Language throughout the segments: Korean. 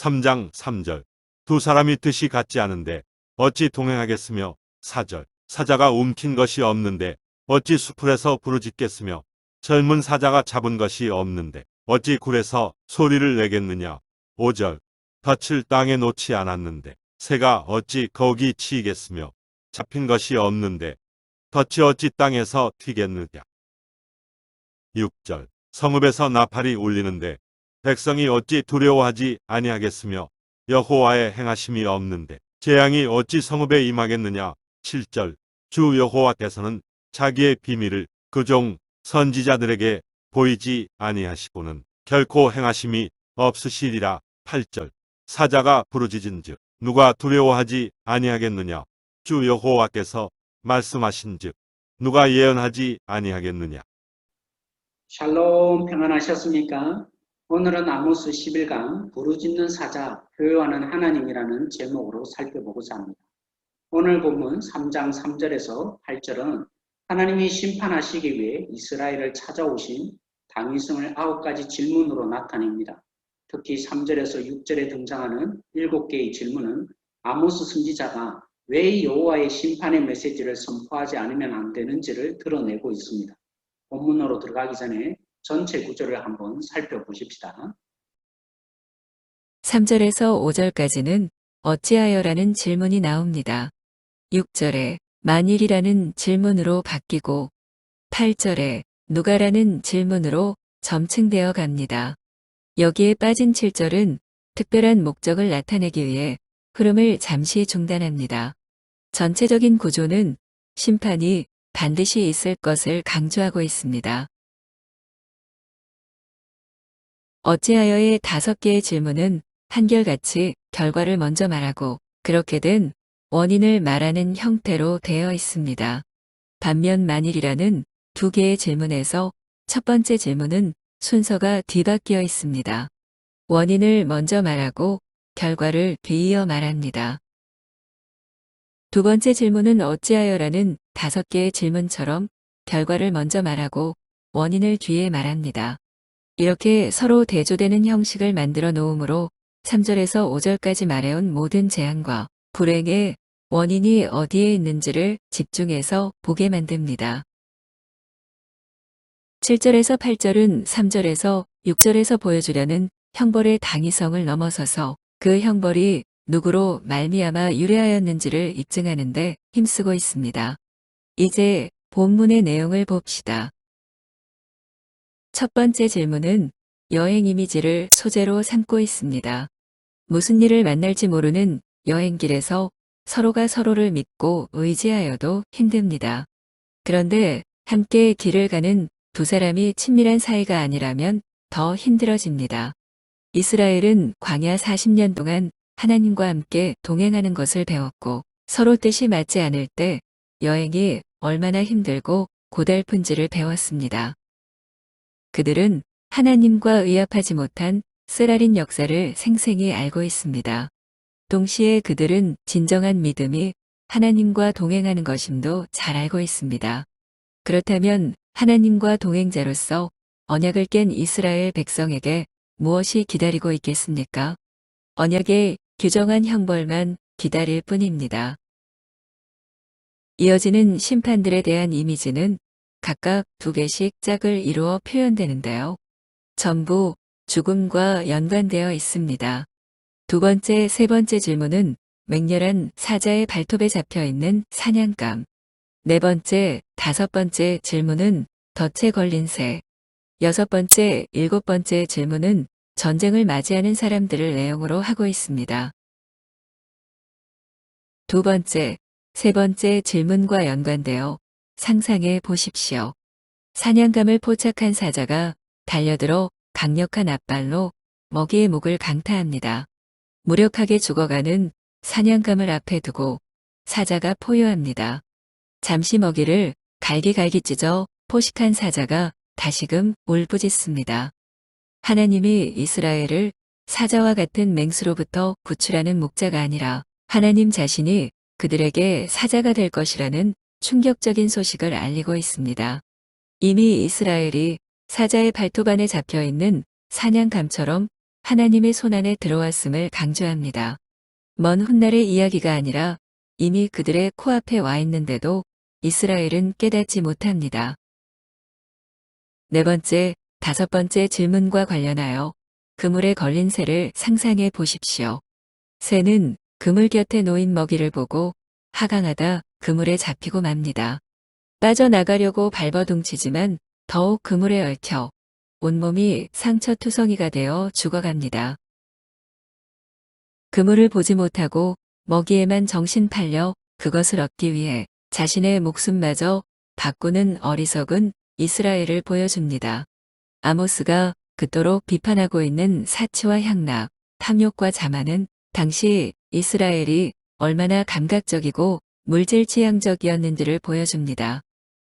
3장 3절. 두 사람이 뜻이 같지 않은데 어찌 동행하겠으며. 4절. 사자가 움킨 것이 없는데 어찌 수풀에서 부르짖겠으며. 젊은 사자가 잡은 것이 없는데 어찌 굴에서 소리를 내겠느냐. 5절. 덫을 땅에 놓지 않았는데 새가 어찌 거기 치이겠으며. 잡힌 것이 없는데 덫이 어찌 땅에서 튀겠느냐. 6절. 성읍에서 나팔이 울리는데 백성이 어찌 두려워하지 아니하겠으며. 여호와의 행하심이 없는데 재앙이 어찌 성읍에 임하겠느냐. 7절. 주 여호와께서는 자기의 비밀을 그 종 선지자들에게 보이지 아니하시고는 결코 행하심이 없으시리라. 8절. 사자가 부르짖은즉 누가 두려워하지 아니하겠느냐. 주 여호와께서 말씀하신즉 누가 예언하지 아니하겠느냐. 샬롬, 평안하셨습니까? 오늘은 아모스 11강 부르짖는 사자, 교회와는 하나님이라는 제목으로 살펴보고자 합니다. 오늘 본문 3장 3절에서 8절은 하나님이 심판하시기 위해 이스라엘을 찾아오신 당위성을 9가지 질문으로 나타냅니다. 특히 3절에서 6절에 등장하는 7개의 질문은 아모스 선지자가 왜 여호와의 심판의 메시지를 선포하지 않으면 안 되는지를 드러내고 있습니다. 본문으로 들어가기 전에 전체 구절을 한번 살펴보십시다. 3절에서 5절까지는 어찌하여라는 질문이 나옵니다. 6절에 만일이라는 질문으로 바뀌고 8절에 누가라는 질문으로 점층되어 갑니다. 여기에 빠진 7절은 특별한 목적을 나타내기 위해 흐름을 잠시 중단합니다. 전체적인 구조는 심판이 반드시 있을 것을 강조하고 있습니다. 어찌하여의 5개의 질문은 한결같이 결과를 먼저 말하고 그렇게 된 원인을 말하는 형태로 되어 있습니다. 반면 만일이라는 2개의 질문에서 첫 번째 질문은 순서가 뒤바뀌어 있습니다. 원인을 먼저 말하고 결과를 뒤이어 말합니다. 두 번째 질문은 어찌하여라는 5개의 질문처럼 결과를 먼저 말하고 원인을 뒤에 말합니다. 이렇게 서로 대조되는 형식을 만들어 놓음으로 3절에서 5절까지 말해온 모든 재앙과 불행의 원인이 어디에 있는지를 집중해서 보게 만듭니다. 7절에서 8절은 3절에서 6절에서 보여주려는 형벌의 당위성을 넘어서서 그 형벌이 누구로 말미암아 유래하였는지를 입증하는 데 힘쓰고 있습니다. 이제 본문의 내용을 봅시다. 첫 번째 질문은 여행 이미지를 소재로 삼고 있습니다. 무슨 일을 만날지 모르는 여행길에서 서로가 서로를 믿고 의지하여도 힘듭니다. 그런데 함께 길을 가는 두 사람이 친밀한 사이가 아니라면 더 힘들어집니다. 이스라엘은 광야 40년 동안 하나님과 함께 동행하는 것을 배웠고 서로 뜻이 맞지 않을 때 여행이 얼마나 힘들고 고달픈지를 배웠습니다. 그들은 하나님과 의합하지 못한 쓰라린 역사를 생생히 알고 있습니다. 동시에 그들은 진정한 믿음이 하나님과 동행하는 것임도 잘 알고 있습니다. 그렇다면 하나님과 동행자로서 언약을 깬 이스라엘 백성에게 무엇이 기다리고 있겠습니까? 언약의 규정한 형벌만 기다릴 뿐입니다. 이어지는 심판들에 대한 이미지는 각각 2개씩 짝을 이루어 표현되는데요. 전부 죽음과 연관되어 있습니다. 두 번째, 세 번째 질문은 맹렬한 사자의 발톱에 잡혀있는 사냥감. 네 번째, 다섯 번째 질문은 덫에 걸린 새. 여섯 번째, 일곱 번째 질문은 전쟁을 맞이하는 사람들을 내용으로 하고 있습니다. 두 번째, 세 번째 질문과 연관되어 상상해 보십시오. 사냥감을 포착한 사자가 달려들어 강력한 앞발로 먹이의 목을 강타합니다. 무력하게 죽어가는 사냥감을 앞에 두고 사자가 포효합니다. 잠시 먹이를 갈기갈기 찢어 포식한 사자가 다시금 울부짖습니다. 하나님이 이스라엘을 사자와 같은 맹수로부터 구출하는 목자가 아니라 하나님 자신이 그들에게 사자가 될 것이라는 충격적인 소식을 알리고 있습니다. 이미 이스라엘이 사자의 발톱 안에 잡혀있는 사냥감처럼 하나님의 손안에 들어왔음을 강조합니다. 먼 훗날의 이야기가 아니라 이미 그들의 코앞에 와 있는데도 이스라엘은 깨닫지 못합니다. 네 번째, 다섯 번째 질문과 관련하여 그물에 걸린 새를 상상해 보십시오. 새는 그물 곁에 놓인 먹이를 보고 하강하다 그물에 잡히고 맙니다. 빠져나가려고 발버둥치지만 더욱 그물에 얽혀 온몸이 상처투성이가 되어 죽어갑니다. 그물을 보지 못하고 먹이에만 정신 팔려 그것을 얻기 위해 자신의 목숨마저 바꾸는 어리석은 이스라엘을 보여줍니다. 아모스가 그토록 비판하고 있는 사치와 향락, 탐욕과 자만은 당시 이스라엘이 얼마나 감각적이고 물질지향적이었는지를 보여줍니다.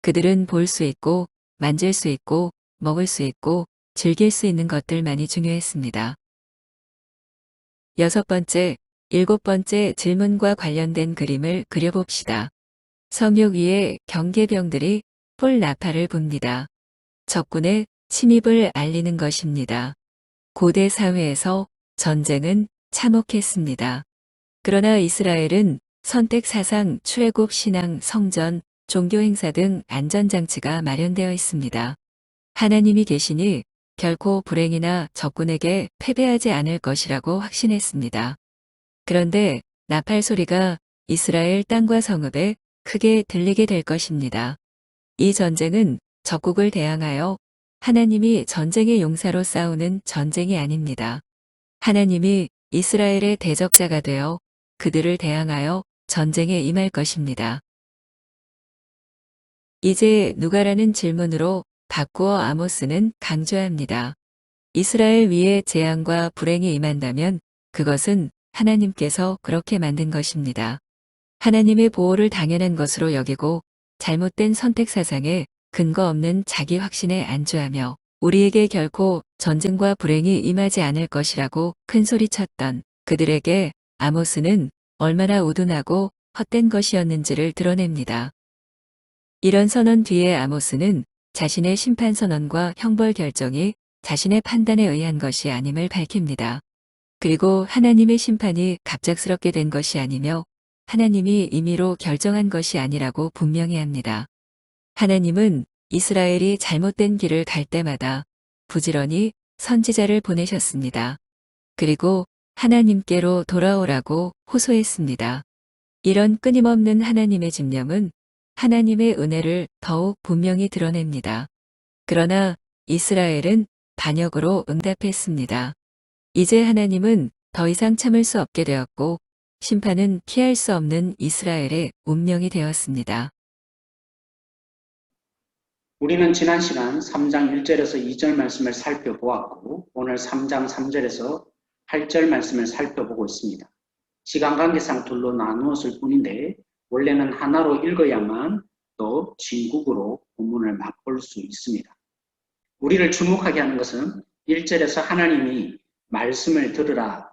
그들은 볼 수 있고 만질 수 있고 먹을 수 있고 즐길 수 있는 것들만이 중요했습니다. 여섯 번째, 일곱 번째 질문과 관련된 그림을 그려봅시다. 성역 위에 경계병들이 뿔 나팔을 붑니다. 적군의 침입을 알리는 것입니다. 고대 사회에서 전쟁은 참혹했습니다. 그러나 이스라엘은 선택 사상, 출애굽 신앙, 성전, 종교 행사 등 안전장치가 마련되어 있습니다. 하나님이 계시니 결코 불행이나 적군에게 패배하지 않을 것이라고 확신했습니다. 그런데 나팔 소리가 이스라엘 땅과 성읍에 크게 들리게 될 것입니다. 이 전쟁은 적국을 대항하여 하나님이 전쟁의 용사로 싸우는 전쟁이 아닙니다. 하나님이 이스라엘의 대적자가 되어 그들을 대항하여 전쟁에 임할 것입니다. 이제 누가라는 질문으로 바꾸어 아모스는 강조합니다. 이스라엘 위에 재앙과 불행이 임한다면 그것은 하나님께서 그렇게 만든 것입니다. 하나님의 보호를 당연한 것으로 여기고 잘못된 선택 사상에 근거 없는 자기 확신에 안주하며 우리에게 결코 전쟁과 불행이 임하지 않을 것이라고 큰소리쳤던 그들에게 아모스는 얼마나 우둔하고 헛된 것이었는지를 드러냅니다. 이런 선언 뒤에 아모스는 자신의 심판 선언과 형벌 결정이 자신의 판단에 의한 것이 아님을 밝힙니다. 그리고 하나님의 심판이 갑작스럽게 된 것이 아니며 하나님이 임의로 결정한 것이 아니라고 분명히 합니다. 하나님은 이스라엘이 잘못된 길을 갈 때마다 부지런히 선지자를 보내셨습니다. 그리고 하나님께로 돌아오라고 호소했습니다. 이런 끊임없는 하나님의 집념은 하나님의 은혜를 더욱 분명히 드러냅니다. 그러나 이스라엘은 반역으로 응답했습니다. 이제 하나님은 더 이상 참을 수 없게 되었고 심판은 피할 수 없는 이스라엘의 운명이 되었습니다. 우리는 지난 시간 3장 1절에서 2절 말씀을 살펴보았고 오늘 3장 3절에서 8절 말씀을 살펴보고 있습니다. 시간 관계상 둘로 나누었을 뿐인데 원래는 하나로 읽어야만 또 진국으로 본문을 맛볼 수 있습니다. 우리를 주목하게 하는 것은 1절에서 하나님이 말씀을 들으라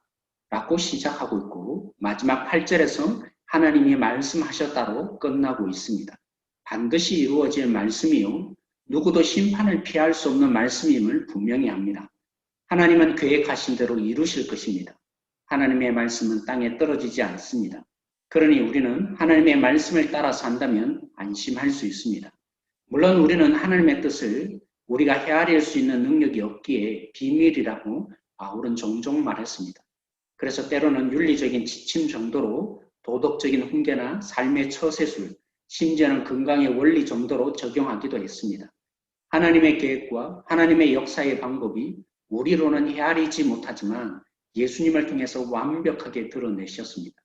라고 시작하고 있고 마지막 8절에서 하나님이 말씀하셨다로 끝나고 있습니다. 반드시 이루어질 말씀이요 누구도 심판을 피할 수 없는 말씀임을 분명히 합니다. 하나님은 계획하신 대로 이루실 것입니다. 하나님의 말씀은 땅에 떨어지지 않습니다. 그러니 우리는 하나님의 말씀을 따라 산다면 안심할 수 있습니다. 물론 우리는 하나님의 뜻을 우리가 헤아릴 수 있는 능력이 없기에 비밀이라고 바울은 종종 말했습니다. 그래서 때로는 윤리적인 지침 정도로 도덕적인 훈계나 삶의 처세술, 심지어는 건강의 원리 정도로 적용하기도 했습니다. 하나님의 계획과 하나님의 역사의 방법이 우리로는 헤아리지 못하지만 예수님을 통해서 완벽하게 드러내셨습니다.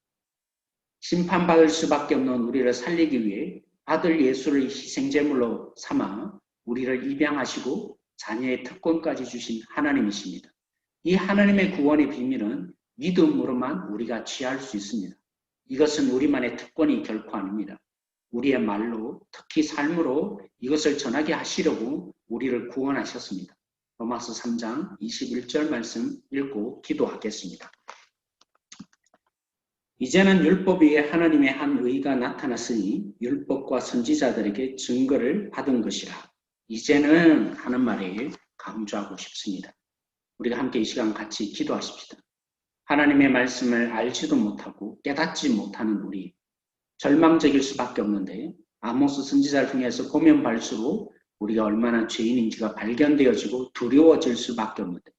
심판받을 수밖에 없는 우리를 살리기 위해 아들 예수를 희생제물로 삼아 우리를 입양하시고 자녀의 특권까지 주신 하나님이십니다. 이 하나님의 구원의 비밀은 믿음으로만 우리가 취할 수 있습니다. 이것은 우리만의 특권이 결코 아닙니다. 우리의 말로 특히 삶으로 이것을 전하게 하시려고 우리를 구원하셨습니다. 로마서 3장 21절 말씀 읽고 기도하겠습니다. 이제는 율법 위에 하나님의 한 의가 나타났으니 율법과 선지자들에게 증거를 받은 것이라. 이제는 하는 말에 강조하고 싶습니다. 우리가 함께 이 시간 같이 기도하십시다. 하나님의 말씀을 알지도 못하고 깨닫지 못하는 우리, 절망적일 수밖에 없는데 아모스 선지자를 통해서 보면 볼수록 우리가 얼마나 죄인인지가 발견되어지고 두려워질 수밖에 없는데,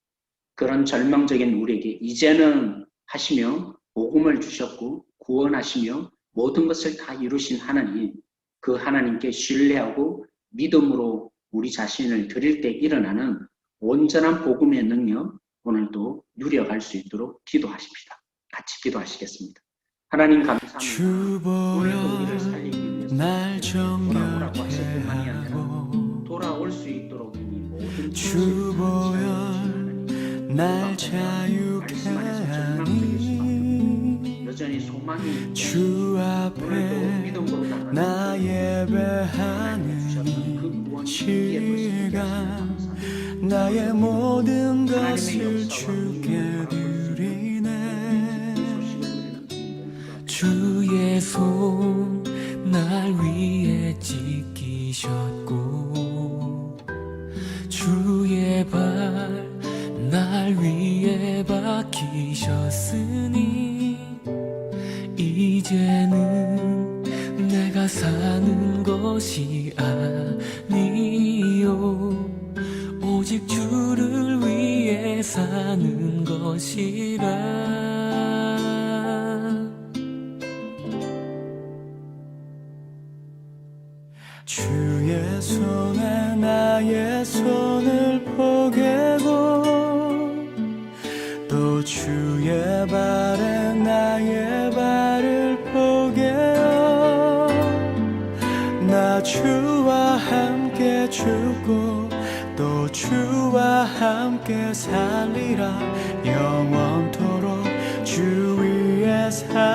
그런 절망적인 우리에게 이제는 하시며 복음을 주셨고 구원하시며 모든 것을 다 이루신 하나님, 그 하나님께 신뢰하고 믿음으로 우리 자신을 드릴 때 일어나는 온전한 복음의 능력, 오늘도 누려갈 수 있도록 기도하십시다. 같이 기도하시겠습니다. 하나님 감사합니다. 오늘도 우리를 살리기 위해서 돌아오라고 하실 뿐만이 아니라 돌아올 수 있도록 이 모든 주 보혈 날 자유케 하니 여전히 소망이 주 오늘도 앞에 믿음으로 나가는 나 주셨던 그 예배하는 구원 시간 나의 모든 것을 주께 드리네 주의 손 날 위에 지키셨고 주의 발 날 위에 박히셨으니 이제는 내가 사는 것이 아니요 오직 주를 위해 사는 것이라 주의 손에 나의 손을 포개고 또 주의 발에 나의 발을 포개어 나 주와 함께 죽고 또 주와 함께 살리라 영원토록 주 위에 살